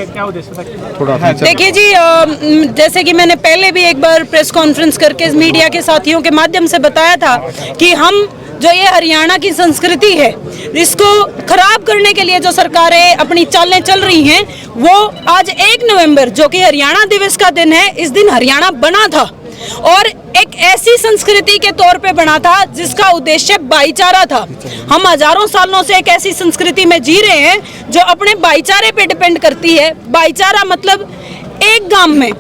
क्या उद्देश्य था? थोड़ा देखिए जी, जैसे कि मैंने पहले भी एक बार प्रेस कॉन्फ्रेंस करके मीडिया के साथियों के माध्यम से बताया था कि हम जो ये हरियाणा की संस्कृति है इसको खराब करने के लिए जो सरकारें अपनी चालें चल रही हैं, वो आज 1 नवंबर जो कि हरियाणा दिवस का दिन है, इस दिन हरियाणा बना था और एक ऐसी संस्कृति के तौर पे बना था जिसका उद्देश्य भाईचारा था। हम हजारों सालों से एक ऐसी संस्कृति में जी रहे हैं जो अपने भाईचारे पे डिपेंड करती है। भाईचारा मतलब एक गांव में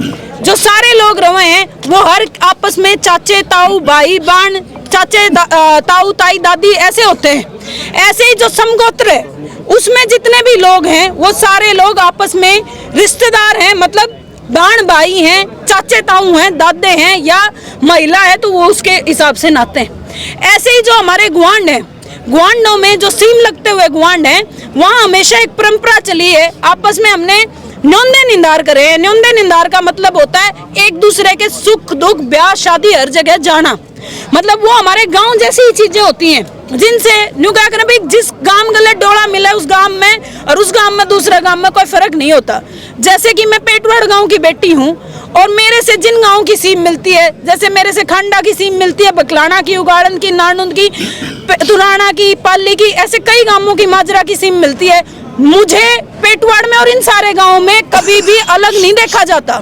जो सारे लोग रहे हैं वो हर आपस में चाचे ताऊ भाई बहन, चाचे ताऊ ताई दादी ऐसे होते हैं। ऐसे ही जो समगोत्र है उसमें जितने भी लोग हैं वो सारे लोग आपस में रिश्तेदार हैं, मतलब बहन भाई हैं, चाचे ताऊ हैं, दादे हैं या महिला है तो वो उसके हिसाब से नाते हैं। ऐसे ही जो हमारे गुआंढ है, गुआंढों में जो सीम लगते हुए गुआंढ है, वहाँ हमेशा एक परंपरा चली है, आपस में हमने न्योंदे निंदार करे हैं। न्योंदे निंदार का मतलब होता है एक दूसरे के सुख दुख ब्याह शादी हर जगह जाना, मतलब वो हमारे गांव जैसी ही चीजें होती हैं जिनसे न्यू क्या करें भाई, जिस गांव गलत डोला मिला उस गांव में और उस गांव में दूसरे गांव में कोई फर्क नहीं होता। जैसे कि मैं पेटवाड़ गांव की बेटी हूं और मेरे से जिन गांव की सीम मिलती है, जैसे मेरे से खंडा की सीम मिलती है, बकलाना की, उगाड़न की, नानुंद की, तुराना की, पाली की, ऐसे कई गांवों की, माजरा की सीम मिलती है। मुझे पेटवाड़ में और इन सारे गाँव में कभी भी अलग नहीं देखा जाता।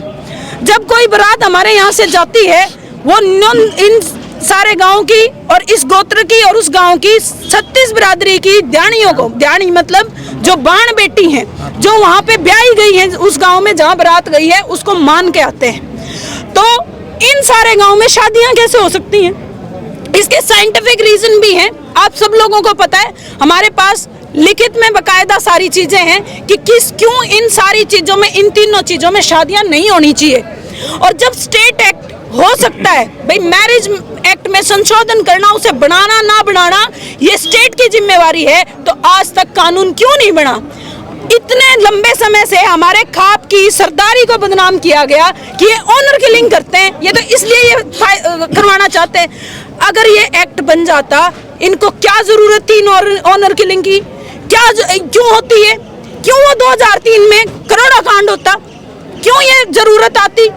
जब कोई बारात हमारे यहाँ से जाती है वो इन सारे गांव की और इस गोत्र की और उस गांव की 36 बिरादरी की ध्यानियों को, ध्यानी मतलब जो बाण बेटी हैं जो वहां पे ब्याही गई हैं, उस गांव में जहां बारात गई है उसको मान के आते हैं। तो इन सारे गांव में शादियां कैसे हो सकती हैं? इसके साइंटिफिक रीजन भी हैं, आप सब लोगों को पता है। हमारे पास लिखित में बकायदा सारी चीजें हैं कि क्यों इन सारी चीजों में, इन तीनों चीजों में शादियां नहीं होनी चाहिए। और जब स्टेट एक्ट हो सकता है भाई, मैरिज एक्ट में संशोधन करना, उसे बनाना ना बनाना ये स्टेट की जिम्मेवारी है, तो आज तक कानून क्यों नहीं बना? इतने लंबे समय से हमारे खाप की सरदारी को बदनाम किया गया कि ये ऑनर किलिंग करते हैं, ये तो इसलिए ये करवाना चाहते हैं। अगर ये एक्ट बन जाता, इनको क्या जरूरत थी ऑनर किलिंग की? क्यों होती है? क्यों वो 2003 में करोड़ा कांड होता? क्यों ये जरूरत आती?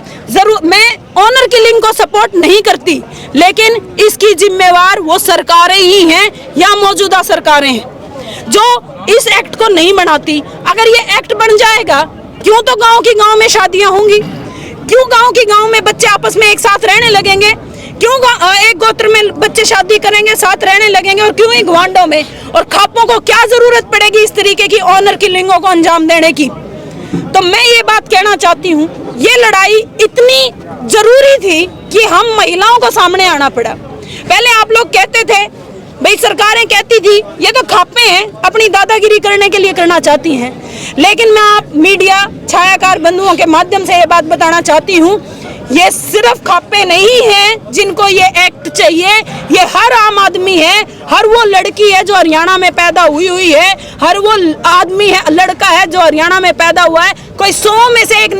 मैं ऑनर किलिंग को सपोर्ट नहीं करती, लेकिन इसकी जिम्मेवार वो सरकारें ही हैं या मौजूदा सरकारें हैं जो इस एक्ट को नहीं बनाती। अगर ये एक्ट बन जाएगा, क्यों तो गांव की गांव में शादियां होंगी, क्यों गांव की गांव में बच्चे आपस में एक साथ रहने लगेंगे, क्यों एक गोत्र में बच्चे शादी करेंगे, साथ रहने लगेंगे, और क्यों ही गुआंढों में। और खापों को क्या जरूरत पड़ेगी इस तरीके की ऑनर किलिंगों को अंजाम देने की? तो मैं ये बात कहना चाहती हूँ, ये लड़ाई इतनी जरूरी थी कि हम महिलाओं को सामने आना पड़ा। पहले आप लोग कहते थे भाई, सरकारें कहती थी ये तो खापे हैं, अपनी दादागिरी करने के लिए करना चाहती हैं, लेकिन मैं आप मीडिया छायाकार बंधुओं के माध्यम से ये बात बताना चाहती हूँ, ये सिर्फ खापे नहीं हैं जिनको ये एक्ट चाहिए, ये हर आम आदमी है, हर वो लड़की है जो हरियाणा में पैदा हुई है, हर वो आदमी है, लड़का है जो हरियाणा में पैदा हुआ है। कोई 100 में से एक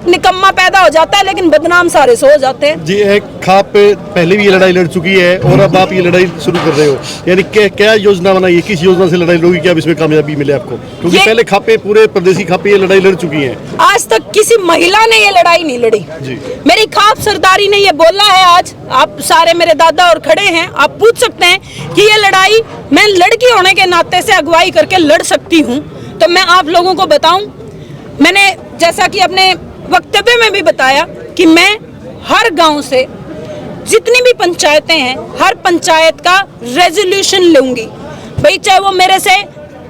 निकम्मा पैदा हो जाता है, लेकिन बदनाम सारे 100 हो जाते हैं। जी, एक खाप पे पहले भी ये लड़ाई लड़ चुकी है और अब आप ये लड़ाई शुरू कर रहे हो, यानी क्या योजना बनाई है? किस योजना से लड़ाई लड़ोगी? क्या इसमें कामयाबी मिले आपको? क्योंकि पहले खापे, पूरे प्रदेशी खापे ये लड़ाई लड़ चुकी है। आज तक किसी महिला ने ये लड़ाई नहीं लड़ी जी। मेरी खाप सरदारी ने ये बोला है, आज आप सारे मेरे दादा और खड़े हैं, आप पूछ सकते हैं कि ये लड़ाई मैं लड़की होने के नाते से अगुवाई करके लड़ सकती हूँ। तो मैं आप लोगों को बताऊं, मैंने जैसा कि अपने वक्तव्य में भी बताया कि मैं हर गांव से जितनी भी पंचायतें हैं, हर पंचायत का रेजोल्यूशन लूंगी भाई, चाहे वो मेरे से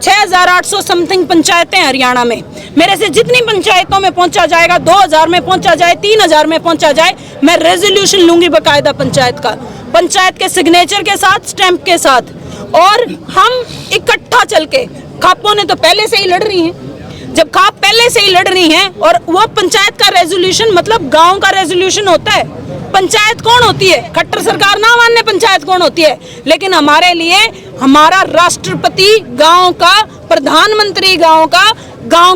6800 समथिंग पंचायतें हरियाणा में, मेरे से जितनी पंचायतों में पहुंचा जाएगा, 2000 में पहुंचा जाए, 3000 में पहुंचा जाए, मैं रेजोल्यूशन लूंगी बकायदा पंचायत का, पंचायत के सिग्नेचर के साथ, स्टैंप के साथ, और हम इकट्ठा चल के, खापों ने तो पहले से ही लड़ रही हैं, जब खाप पहले से ही लड़ रही हैं, और वो पंचायत का रेजोल्यूशन मतलब गांव का रेजोल्यूशन होता है। पंचायत कौन होती है? खट्टर सरकार ना मानने पंचायत कौन होती है, लेकिन हमारे लिए हमारा राष्ट्रपति गांव का, प्रधानमंत्री गांव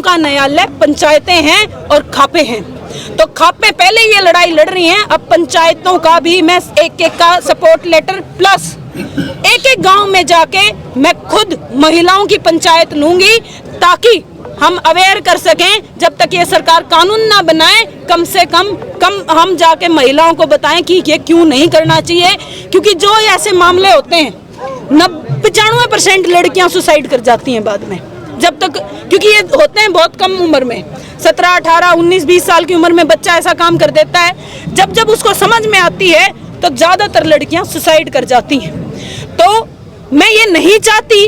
का न्यायालय पंचायतें हैं और खापे हैं। तो खापे पहले ये लड़ाई लड़ रही हैं, अब पंचायतों का भी मैं एक का सपोर्ट लेटर प्लस एक गांव में जाके मैं खुद महिलाओं की पंचायत लूंगी, ताकि हम अवेयर कर सकें, जब तक ये सरकार कानून ना बनाए, कम से कम हम जाके महिलाओं को बताएं कि ये क्यों नहीं करना चाहिए। क्योंकि जो ऐसे मामले होते हैं 95% लड़कियां सुसाइड कर जाती हैं बाद में, जब तक, क्योंकि ये होते हैं बहुत कम उम्र में, 17, 18, 19, 20 साल की उम्र में बच्चा ऐसा काम कर देता है। जब उसको समझ में आती है तो ज़्यादातर लड़कियां सुसाइड कर जाती हैं। तो मैं ये नहीं चाहती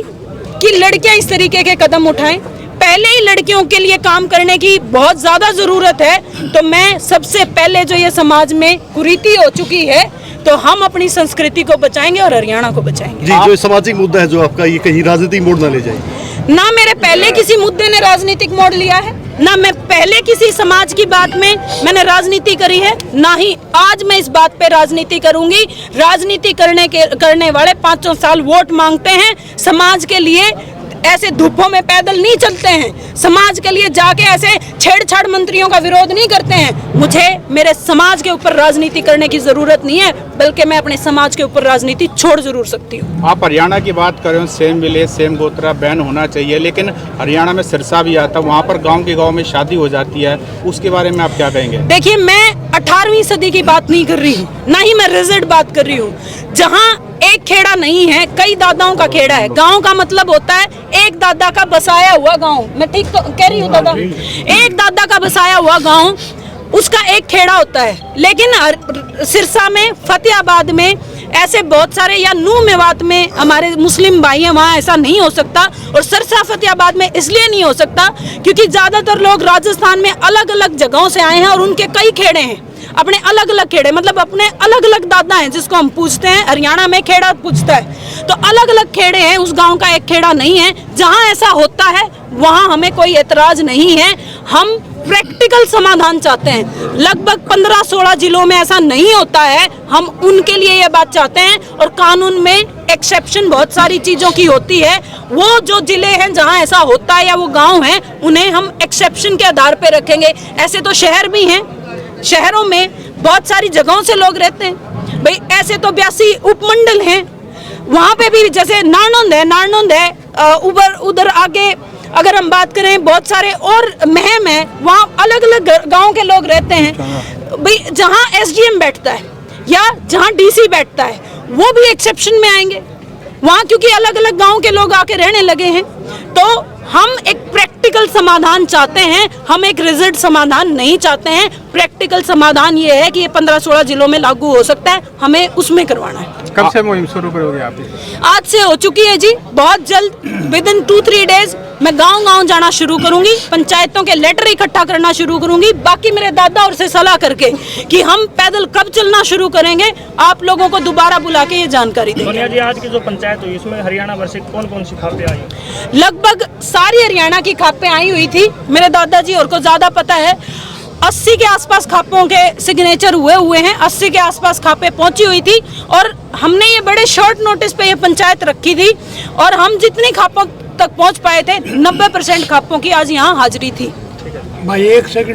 कि लड़कियां इस तरीके के कदम उठाएं। पहले ही लड़कियों के लिए काम करने की बहुत ज़्यादा ज़रूरत है। तो मैं सबसे पहले, जो ये समाज में कुरीति हो चुकी है, तो हम अपनी संस्कृति को बचाएंगे और हरियाणा को बचाएंगे। जी, जो सामाजिक मुद्दा है जो आपका, ये कहीं राजनीतिक मोड़ ना ले जाए। ना मेरे पहले किसी मुद्दे ने राजनीतिक मोड़ लिया है, ना मैं पहले किसी समाज की बात में मैंने राजनीति करी है, ना ही आज मैं इस बात पे राजनीति करूंगी। राजनीति करने वाले 5 साल वोट मांगते हैं, समाज के लिए ऐसे धूपों में पैदल नहीं चलते हैं, समाज के लिए जाके ऐसे छेड़छाड़ मंत्रियों का विरोध नहीं करते हैं। मुझे मेरे समाज के ऊपर राजनीति करने की जरूरत नहीं है, बल्कि मैं अपने समाज के ऊपर राजनीति छोड़ जरूर सकती हूँ। आप हरियाणा की बात कर रहे हो, सेम विलेज सेम गोत्रा बैन होना चाहिए, लेकिन हरियाणा में सिरसा भी आता है, वहाँ पर गाँव के गाँव में शादी हो जाती है, उसके बारे में आप क्या कहेंगे? देखिए, मैं 18वीं सदी की बात नहीं कर रही हूँ, ना ही मैं रिजल्ट बात कर रही हूँ। जहाँ एक खेड़ा नहीं है, कई दादाओं का खेड़ा है। गांव का मतलब होता है एक दादा का बसाया हुआ गांव। मैं ठीक तो कह रही हूँ दादा? एक दादा का बसाया हुआ गांव, उसका एक खेड़ा होता है। लेकिन सिरसा में, फतेहाबाद में, ऐसे बहुत सारे, या नूह मेवात में हमारे मुस्लिम भाई हैं, वहाँ ऐसा नहीं हो सकता। और सिरसा फतेहाबाद में इसलिए नहीं हो सकता क्योंकि ज़्यादातर लोग राजस्थान में अलग अलग जगहों से आए हैं और उनके कई खेड़े हैं, अपने अलग अलग खेड़े, मतलब अपने अलग अलग दादा हैं जिसको हम पूछते हैं। हरियाणा में खेड़ा पूछता है, तो अलग अलग खेड़े हैं, उस गांव का एक खेड़ा नहीं है। जहां ऐसा होता है वहां हमें कोई एतराज नहीं है। हम प्रैक्टिकल समाधान चाहते हैं। लगभग 15-16 जिलों में ऐसा नहीं होता है, हम उनके लिए ये बात चाहते हैं। और कानून में एक्सेप्शन बहुत सारी चीज़ों की होती है। वो जो जिले हैं जहां ऐसा होता है या वो गांव हैं, उन्हें हम एक्सेप्शन के आधार पर रखेंगे। ऐसे तो शहर भी हैं, शहरों में बहुत सारी जगहों से लोग रहते हैं भाई। ऐसे तो 82 उपमंडल हैं, वहाँ पे भी, जैसे नारनौंद है, उधर आगे अगर हम बात करें, बहुत सारे और महम है, वहाँ अलग अलग गांव के लोग रहते हैं भाई। जहाँ SDM बैठता है या जहाँ DC बैठता है, वो भी एक्सेप्शन में आएंगे वहाँ, क्योंकि अलग अलग गांव के लोग आके रहने लगे हैं। तो हम एक प्रैक्टिकल समाधान चाहते हैं, हम एक रिजल्ट समाधान नहीं चाहते हैं। प्रैक्टिकल समाधान ये है कि ये 15-16 जिलों में लागू हो सकता है, हमें उसमें करवाना है। कब से मुहिम शुरू करोगे आप? आज से हो चुकी है जी, बहुत जल्द, विदिन 2-3 डेज मैं गांव-गांव जाना शुरू करूंगी, पंचायतों के लेटर इकट्ठा करना शुरू करूंगी। बाकी मेरे दादा और से सलाह करके कि हम पैदल कब चलना शुरू करेंगे, आप लोगों को दोबारा बुला के ये जानकारी देंगे। सोनिया जी, आज की जो पंचायत हुई इसमें हरियाणा भर से कौन-कौन सी खापें आई? लगभग सारी हरियाणा की खापें आई हुई थी। मेरे दादाजी और को ज़्यादा पता है, 80 के आसपास खापों के सिग्नेचर हुए हैं, 80 के आसपास खापें पहुंची हुई थी। और हमने ये बड़े शॉर्ट नोटिस पे ये पंचायत रखी थी और हम जितनी खापों तक पहुंच पाए थे, 90% खापों की आज यहाँ हाजिरी थी। भाई एक सेकंड